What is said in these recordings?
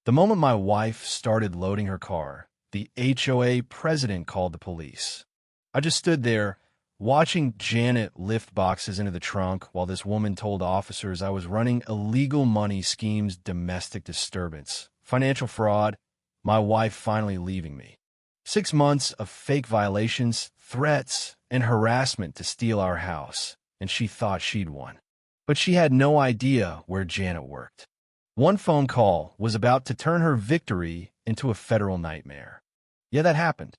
The moment my wife started loading her car, the HOA president called the police. I just stood there, watching Janet lift boxes into the trunk while this woman told officers I was running illegal money schemes, domestic disturbance, financial fraud, my wife finally leaving me. 6 months of fake violations, threats, and harassment to steal our house, and she thought she'd won. But she had no idea where Janet worked. One phone call was about to turn her victory into a federal nightmare. Yeah, that happened.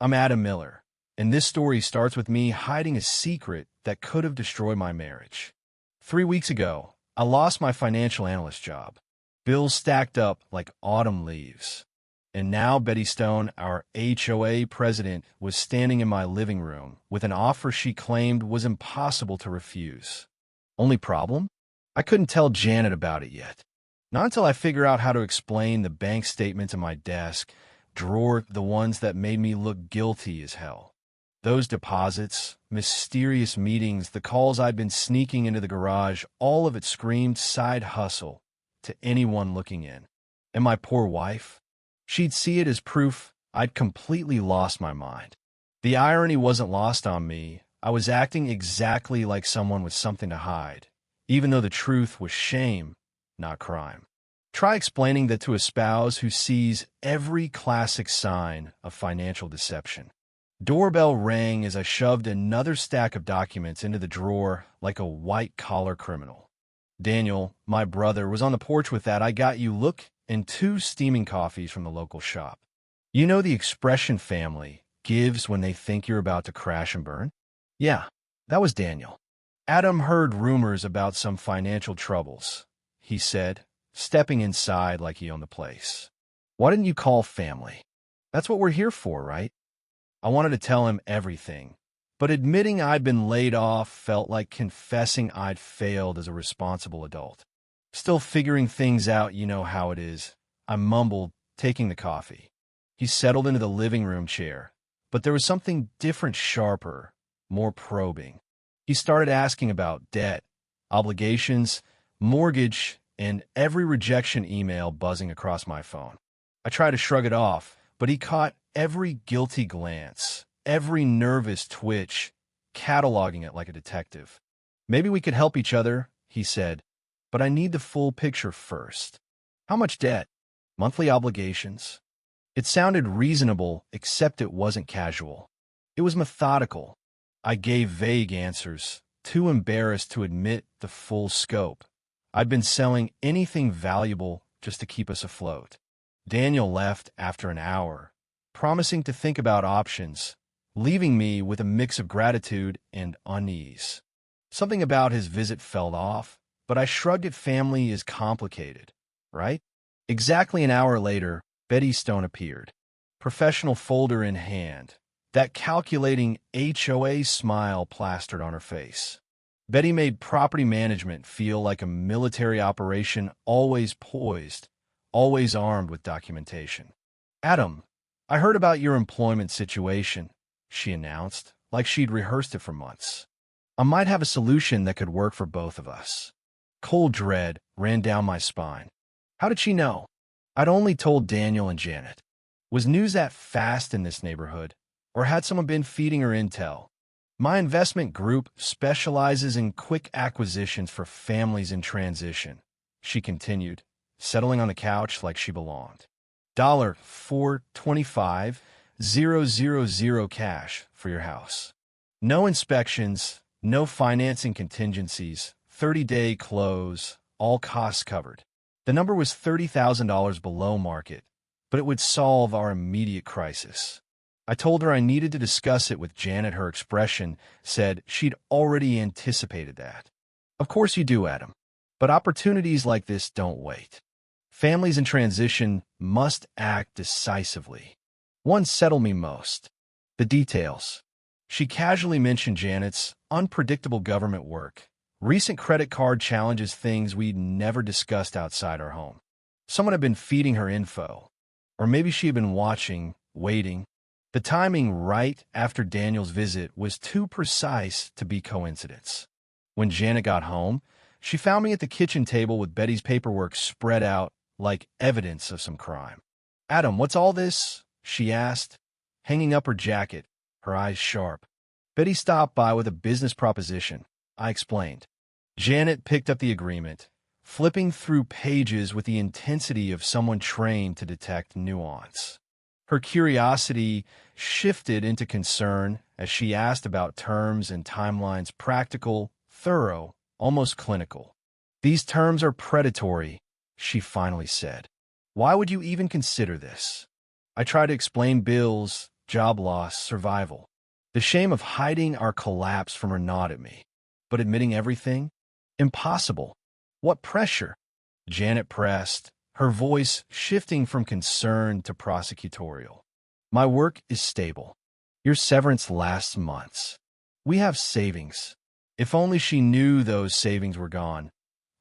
I'm Adam Miller, and this story starts with me hiding a secret that could have destroyed my marriage. 3 weeks ago, I lost my financial analyst job. Bills stacked up like autumn leaves. And now Betty Stone, our HOA president, was standing in my living room with an offer she claimed was impossible to refuse. Only problem? I couldn't tell Janet about it yet. Not until I figure out how to explain the bank statements in my desk drawer, the ones that made me look guilty as hell. Those deposits, mysterious meetings, the calls I'd been sneaking into the garage, all of it screamed side hustle to anyone looking in. And my poor wife? She'd see it as proof I'd completely lost my mind. The irony wasn't lost on me. I was acting exactly like someone with something to hide, even though the truth was shame, not crime. Try explaining that to a spouse who sees every classic sign of financial deception. Doorbell rang as I shoved another stack of documents into the drawer like a white-collar criminal. Daniel, my brother, was on the porch with that "I got you" look and 2 steaming coffees from the local shop. You know the expression family gives when they think you're about to crash and burn? Yeah, that was Daniel. Adam heard rumors about some financial troubles, he said, stepping inside like he owned the place. Why didn't you call family? That's what we're here for, right? I wanted to tell him everything, but admitting I'd been laid off felt like confessing I'd failed as a responsible adult. Still figuring things out, you know how it is. I mumbled, taking the coffee. He settled into the living room chair, but there was something different, sharper, more probing. He started asking about debt, obligations, mortgage, and every rejection email buzzing across my phone. I tried to shrug it off, but he caught every guilty glance, every nervous twitch, cataloging it like a detective. Maybe we could help each other, he said, but I need the full picture first. How much debt? Monthly obligations? It sounded reasonable, except it wasn't casual. It was methodical. I gave vague answers, too embarrassed to admit the full scope. I'd been selling anything valuable just to keep us afloat. Daniel left after an hour, promising to think about options, leaving me with a mix of gratitude and unease. Something about his visit felt off, but I shrugged it. Family is complicated, right? Exactly an hour later, Betty Stone appeared, professional folder in hand, that calculating HOA smile plastered on her face. Betty made property management feel like a military operation, always poised, always armed with documentation. Adam, I heard about your employment situation, she announced, like she'd rehearsed it for months. I might have a solution that could work for both of us. Cold dread ran down my spine. How did she know? I'd only told Daniel and Janet. Was news that fast in this neighborhood, or had someone been feeding her intel? My investment group specializes in quick acquisitions for families in transition, she continued, settling on the couch like she belonged. $425,000 cash for your house. No inspections, no financing contingencies, 30-day close, all costs covered. The number was $30,000 below market, but it would solve our immediate crisis. I told her I needed to discuss it with Janet. Her expression said she'd already anticipated that. Of course you do, Adam. But opportunities like this don't wait. Families in transition must act decisively. One settled me most. The details. She casually mentioned Janet's unpredictable government work, recent credit card challenges, things we'd never discussed outside our home. Someone had been feeding her info. Or maybe she had been watching, waiting. The timing right after Daniel's visit was too precise to be coincidence. When Janet got home, she found me at the kitchen table with Betty's paperwork spread out like evidence of some crime. "Adam, what's all this?" she asked, hanging up her jacket, her eyes sharp. "Betty stopped by with a business proposition," I explained. Janet picked up the agreement, flipping through pages with the intensity of someone trained to detect nuance. Her curiosity shifted into concern as she asked about terms and timelines, practical, thorough, almost clinical. "These terms are predatory," she finally said. "Why would you even consider this?" I tried to explain bills, job loss, survival. The shame of hiding our collapse from her nod at me. But admitting everything? Impossible. "What pressure?" Janet pressed, her voice shifting from concern to prosecutorial. "My work is stable. Your severance lasts months. We have savings." If only she knew those savings were gone,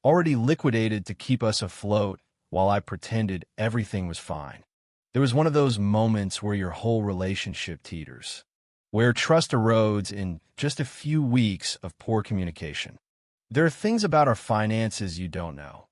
already liquidated to keep us afloat while I pretended everything was fine. There was one of those moments where your whole relationship teeters, where trust erodes in just a few weeks of poor communication. There are things about our finances you don't know.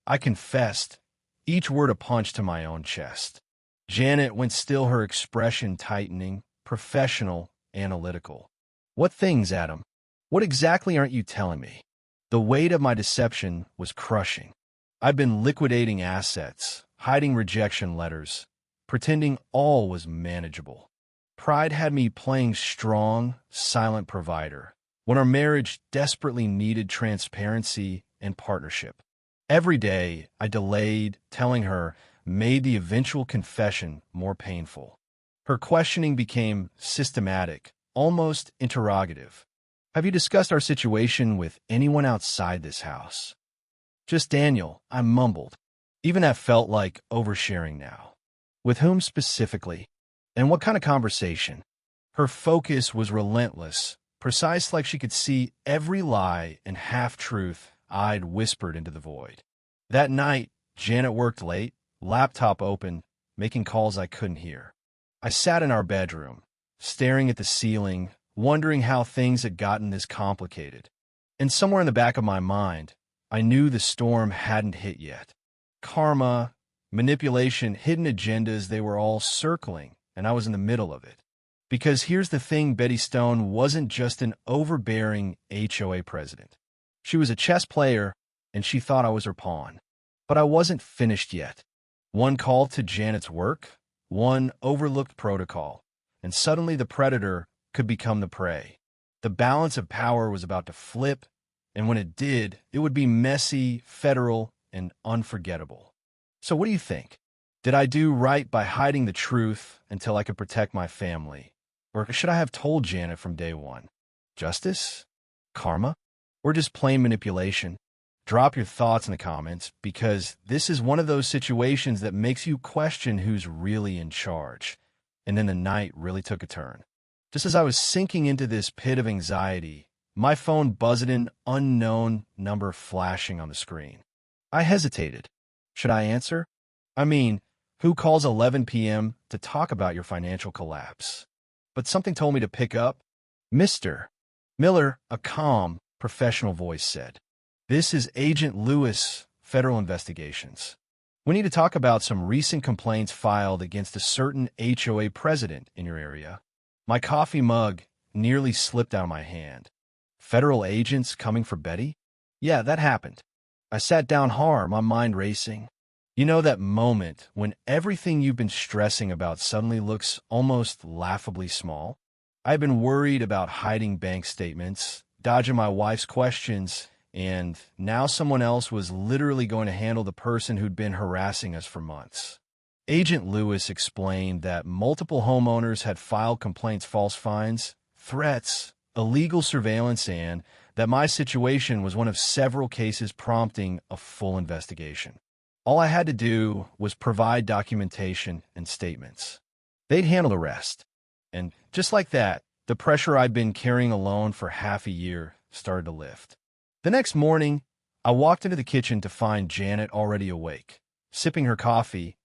I confessed, each word a punch to my own chest. Janet went still, her expression tightening, professional, analytical. "What things, Adam? What exactly aren't you telling me?" The weight of my deception was crushing. I'd been liquidating assets, hiding rejection letters, pretending all was manageable. Pride had me playing strong, silent provider, when our marriage desperately needed transparency and partnership. Every day I delayed telling her made the eventual confession more painful. Her questioning became systematic, almost interrogative. "Have you discussed our situation with anyone outside this house?" "Just Daniel," I mumbled. Even that felt like oversharing now. "With whom specifically? And what kind of conversation?" Her focus was relentless, precise, like she could see every lie and half-truth I'd whispered into the void. That night, Janet worked late, laptop open, making calls I couldn't hear. I sat in our bedroom, staring at the ceiling, wondering how things had gotten this complicated. And somewhere in the back of my mind, I knew the storm hadn't hit yet. Karma, manipulation, hidden agendas, they were all circling, and I was in the middle of it. Because here's the thing, Betty Stone wasn't just an overbearing HOA president. She was a chess player, and she thought I was her pawn. But I wasn't finished yet. One call to Janet's work, one overlooked protocol, and suddenly the predator could become the prey. The balance of power was about to flip, and when it did, it would be messy, federal, and unforgettable. So what do you think? Did I do right by hiding the truth until I could protect my family? Or should I have told Janet from day one? Justice? Karma? Or just plain manipulation? Drop your thoughts in the comments, because this is one of those situations that makes you question who's really in charge. And then the night really took a turn. Just as I was sinking into this pit of anxiety, my phone buzzed, an unknown number flashing on the screen. I hesitated. Should I answer? I mean, who calls 11 p.m. to talk about your financial collapse? But something told me to pick up. "Mr. Miller," a calm, professional voice said. "This is Agent Lewis, Federal Investigations. We need to talk about some recent complaints filed against a certain HOA president in your area." My coffee mug nearly slipped out of my hand. Federal agents coming for Betty? Yeah, that happened. I sat down hard, my mind racing. You know that moment when everything you've been stressing about suddenly looks almost laughably small? I've been worried about hiding bank statements, dodging my wife's questions, and now someone else was literally going to handle the person who'd been harassing us for months. Agent Lewis explained that multiple homeowners had filed complaints, false fines, threats, illegal surveillance, and that my situation was one of several cases prompting a full investigation. All I had to do was provide documentation and statements. They'd handle the rest. And just like that, the pressure I'd been carrying alone for half a year started to lift. The next morning, I walked into the kitchen to find Janet already awake, sipping her coffee,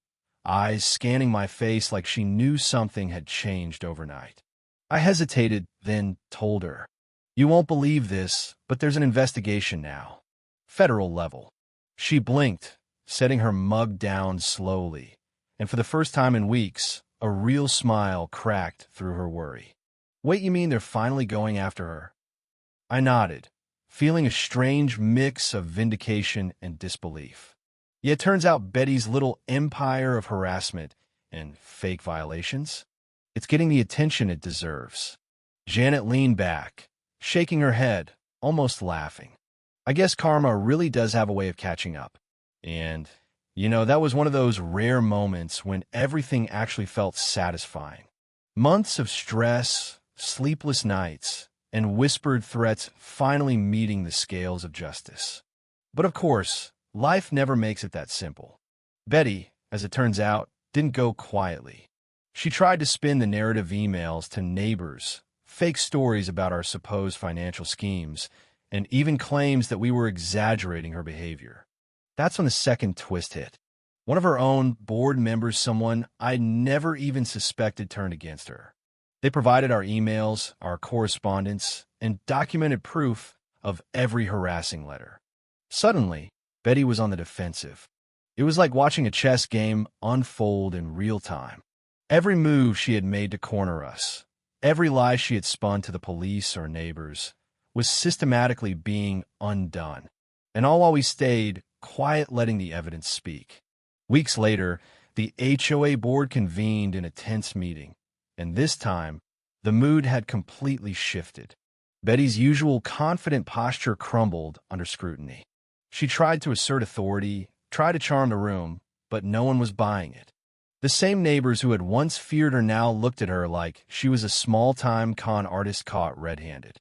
eyes scanning my face like she knew something had changed overnight. I hesitated, then told her, "You won't believe this, but there's an investigation now. Federal level." She blinked, setting her mug down slowly. And for the first time in weeks, a real smile cracked through her worry. "Wait, you mean they're finally going after her?" I nodded, feeling a strange mix of vindication and disbelief. Yeah, it turns out Betty's little empire of harassment and fake violations, it's getting the attention it deserves. Janet leaned back, shaking her head, almost laughing. I guess karma really does have a way of catching up. And, that was one of those rare moments when everything actually felt satisfying. Months of stress, sleepless nights, and whispered threats finally meeting the scales of justice. But of course, life never makes it that simple. Betty, as it turns out, didn't go quietly. She tried to spin the narrative emails to neighbors, fake stories about our supposed financial schemes, and even claims that we were exaggerating her behavior. That's when the second twist hit. One of her own board members, someone I never even suspected, turned against her. They provided our emails, our correspondence, and documented proof of every harassing letter. Suddenly, Betty was on the defensive. It was like watching a chess game unfold in real time. Every move she had made to corner us, every lie she had spun to the police or neighbors, was systematically being undone. And all while we stayed quiet, letting the evidence speak. Weeks later, the HOA board convened in a tense meeting. And this time, the mood had completely shifted. Betty's usual confident posture crumbled under scrutiny. She tried to assert authority, tried to charm the room, but no one was buying it. The same neighbors who had once feared her now looked at her like she was a small-time con artist caught red-handed.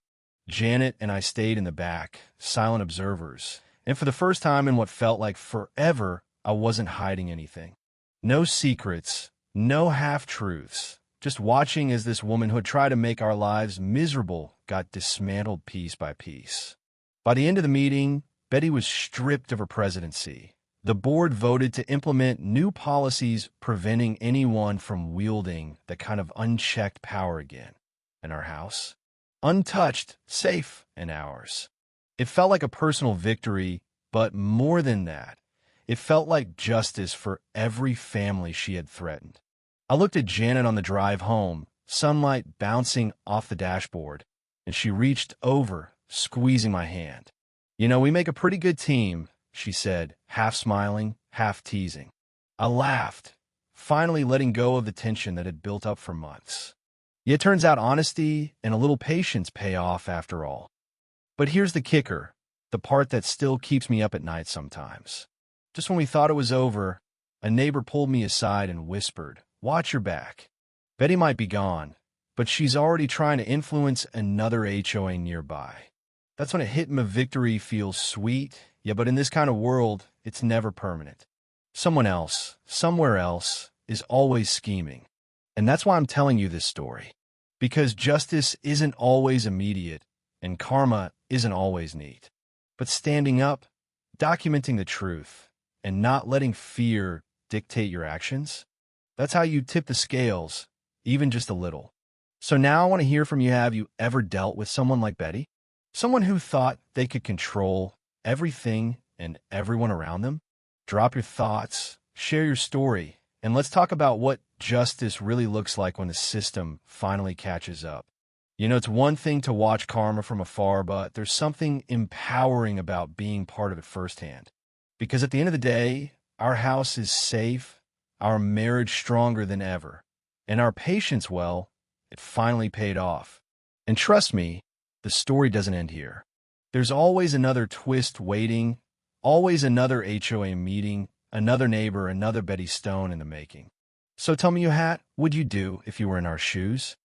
Janet and I stayed in the back, silent observers, and for the first time in what felt like forever, I wasn't hiding anything. No secrets, no half-truths. Just watching as this woman who had tried to make our lives miserable got dismantled piece by piece. By the end of the meeting, Betty was stripped of her presidency. The board voted to implement new policies preventing anyone from wielding that kind of unchecked power again. And our house? Untouched, safe, and ours. It felt like a personal victory, but more than that, it felt like justice for every family she had threatened. I looked at Janet on the drive home, sunlight bouncing off the dashboard, and she reached over, squeezing my hand. We make a pretty good team, she said, half smiling, half teasing. I laughed, finally letting go of the tension that had built up for months. It turns out honesty and a little patience pay off after all. But here's the kicker, the part that still keeps me up at night sometimes. Just when we thought it was over, a neighbor pulled me aside and whispered, "Watch your back. Betty might be gone, but she's already trying to influence another HOA nearby." That's when a hit of victory feels sweet, but in this kind of world, it's never permanent. Someone else, somewhere else, is always scheming. And that's why I'm telling you this story. Because justice isn't always immediate, and karma isn't always neat. But standing up, documenting the truth, and not letting fear dictate your actions, that's how you tip the scales, even just a little. So now I want to hear from you. Have you ever dealt with someone like Betty? Someone who thought they could control everything and everyone around them? Drop your thoughts, share your story, and let's talk about what justice really looks like when the system finally catches up. It's one thing to watch karma from afar, but there's something empowering about being part of it firsthand. Because at the end of the day, our house is safe, our marriage stronger than ever, and our patience, well, it finally paid off. And trust me, the story doesn't end here. There's always another twist waiting, always another HOA meeting, another neighbor, another Betty Stone in the making. So tell me, Hat, what'd you do if you were in our shoes?